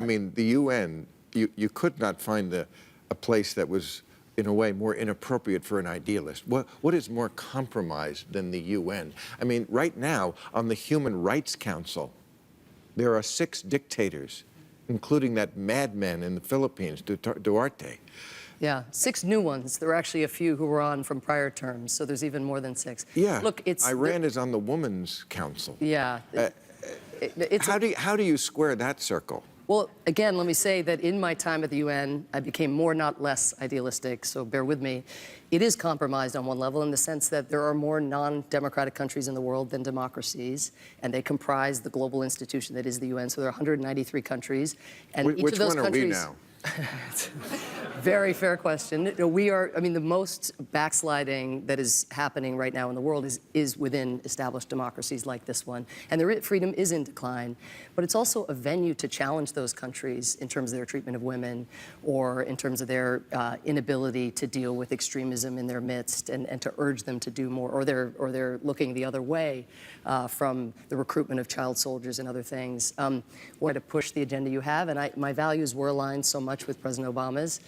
I mean, the UN, you could not find a place that was, in a way, more inappropriate for an idealist. What is more compromised than the UN? I mean, right now, on the Human Rights Council, there are 6 dictators, including that madman in the Philippines, Duarte. Yeah, 6 new ones. There were actually a few who were on from prior terms, so there's even more than 6. Yeah, look, Iran is on the Women's Council. Yeah. How do you square that circle? Well, again, let me say that in my time at the UN, I became more, not less, idealistic, so bear with me. It is compromised on one level in the sense that there are more non-democratic countries in the world than democracies, and they comprise the global institution that is the UN. So there are 193 countries, and each of those countries... Which one are we now? Very fair question. We are, I mean, the most backsliding that is happening right now in the world is within established democracies like this one. And their freedom is in decline. But it's also a venue to challenge those countries in terms of their treatment of women or in terms of their inability to deal with extremism in their midst and to urge them to do more, or they're looking the other way from the recruitment of child soldiers and other things. Wanted to push the agenda you have, and my values were aligned so much with President Obama's.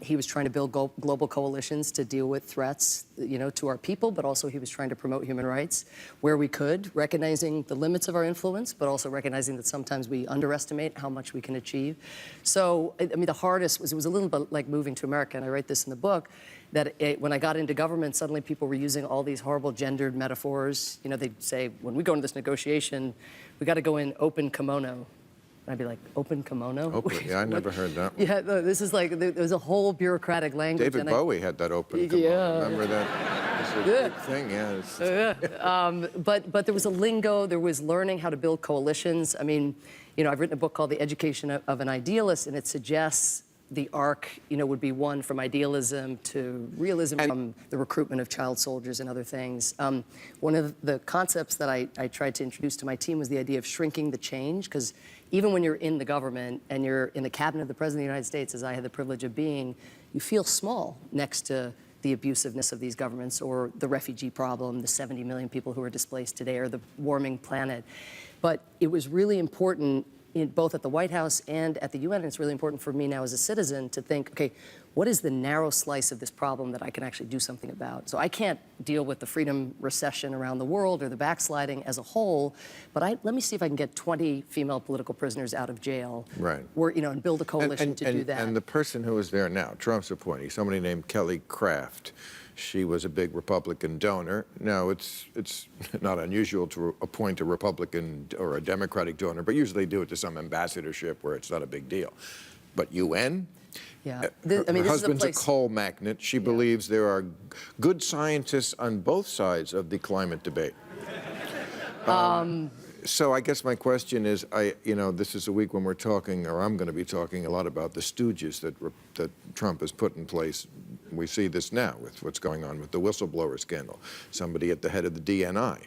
He was trying to build global coalitions to deal with threats, you know, to our people, but also he was trying to promote human rights where we could, recognizing the limits of our influence, but also recognizing that sometimes we underestimate how much we can achieve. So, I mean, the hardest was, it was a little bit like moving to America, and I write this in the book, that when I got into government, suddenly people were using all these horrible gendered metaphors. You know, they'd say, when we go into this negotiation, we got to go in open kimono. And I'd be like, open kimono? Open, yeah, I never heard that one. Yeah, no, this is like, there's a whole bureaucratic language. David Bowie had that open kimono. Yeah. Remember that? It's a big thing, yeah. But there was a lingo, there was learning how to build coalitions. I mean, you know, I've written a book called The Education of an Idealist, and it suggests the arc, you know, would be one from idealism to realism, from the recruitment of child soldiers and other things. One of the concepts that I tried to introduce to my team was the idea of shrinking the change, because even when you're in the government and you're in the cabinet of the President of the United States, as I had the privilege of being, you feel small next to the abusiveness of these governments, or the refugee problem, the 70 million people who are displaced today, or the warming planet. But it was really important both at the White House and at the UN, and it's really important for me now as a citizen to think, okay, what is the narrow slice of this problem that I can actually do something about? So I can't deal with the freedom recession around the world or the backsliding as a whole, but let me see if I can get 20 female political prisoners out of jail. Right. Or, you know, and build a coalition to do that. And the person who is there now, Trump's appointee, somebody named Kelly Craft. She was a big Republican donor. Now, it's not unusual to appoint a Republican or a Democratic donor, but usually they do it to some ambassadorship where it's not a big deal. But UN? Yeah. Her husband's a coal magnate. She believes there are good scientists on both sides of the climate debate. So I guess my question is, you know, this is a week when we're talking, or I'm going to be talking a lot about the stooges that Trump has put in place. We see this now with what's going on with the whistleblower scandal. Somebody at the head of the DNI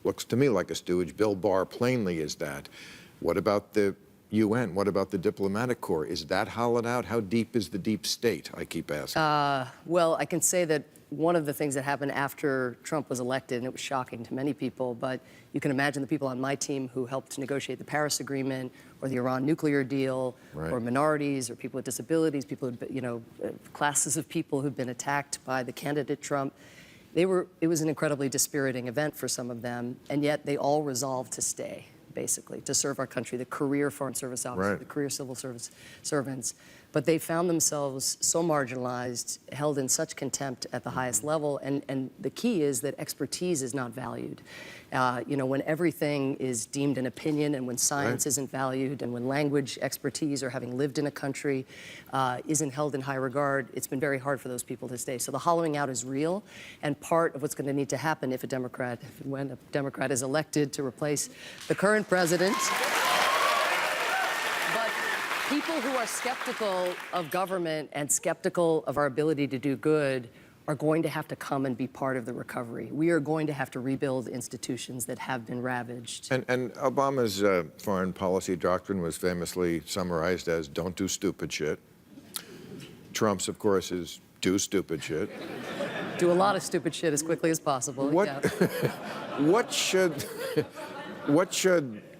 looks to me like a stooge. Bill Maher plainly is that. What about the UN? What about the diplomatic corps? Is that hollowed out? How deep is the deep state? I keep asking. Well, I can say that one of the things that happened after Trump was elected, and it was shocking to many people, but you can imagine the people on my team who helped negotiate the Paris Agreement or the Iran nuclear deal, right, or minorities or people with disabilities, people who, you know, classes of people who've been attacked by the candidate Trump. It was an incredibly dispiriting event for some of them, and yet they all resolved to stay, basically, to serve our country, the career Foreign Service officers, right, the career civil service servants. But they found themselves so marginalized, held in such contempt at the highest level, and the key is that expertise is not valued. You know, when everything is deemed an opinion, and when science isn't valued, and when language expertise or having lived in a country isn't held in high regard, it's been very hard for those people to stay. So the hollowing out is real, and part of what's going to need to happen if when a Democrat is elected to replace the current president. People who are skeptical of government and skeptical of our ability to do good are going to have to come and be part of the recovery. We are going to have to rebuild institutions that have been ravaged. And Obama's foreign policy doctrine was famously summarized as don't do stupid shit. Trump's, of course, is do stupid shit. Do a lot of stupid shit as quickly as possible. What, yeah. what should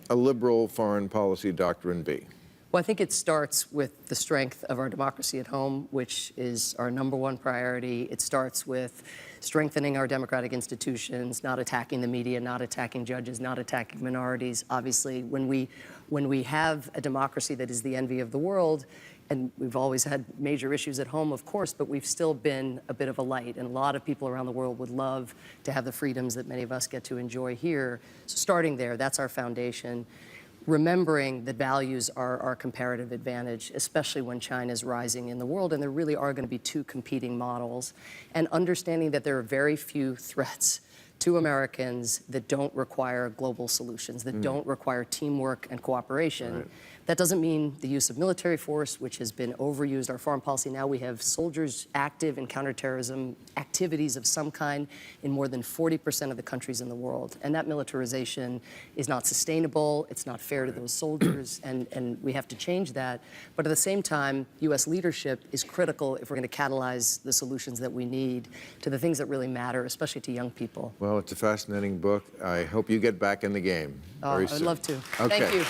a liberal foreign policy doctrine be? Well, I think it starts with the strength of our democracy at home, which is our #1 priority. It starts with strengthening our democratic institutions, not attacking the media, not attacking judges, not attacking minorities. Obviously, when we have a democracy that is the envy of the world, and we've always had major issues at home, of course, but we've still been a bit of a light. And a lot of people around the world would love to have the freedoms that many of us get to enjoy here. So starting there, that's our foundation. Remembering that values are our comparative advantage, especially when China is rising in the world, and there really are going to be two competing models, and understanding that there are very few threats to Americans that don't require global solutions, that don't require teamwork and cooperation. Right. That doesn't mean the use of military force, which has been overused. Our foreign policy now, we have soldiers active in counterterrorism activities of some kind in more than 40% of the countries in the world. And that militarization is not sustainable, it's not fair to those soldiers, and we have to change that. But at the same time, US leadership is critical if we're going to catalyze the solutions that we need to the things that really matter, especially to young people. Well, it's a fascinating book. I hope you get back in the game very I'd soon. love to. Okay. Thank you.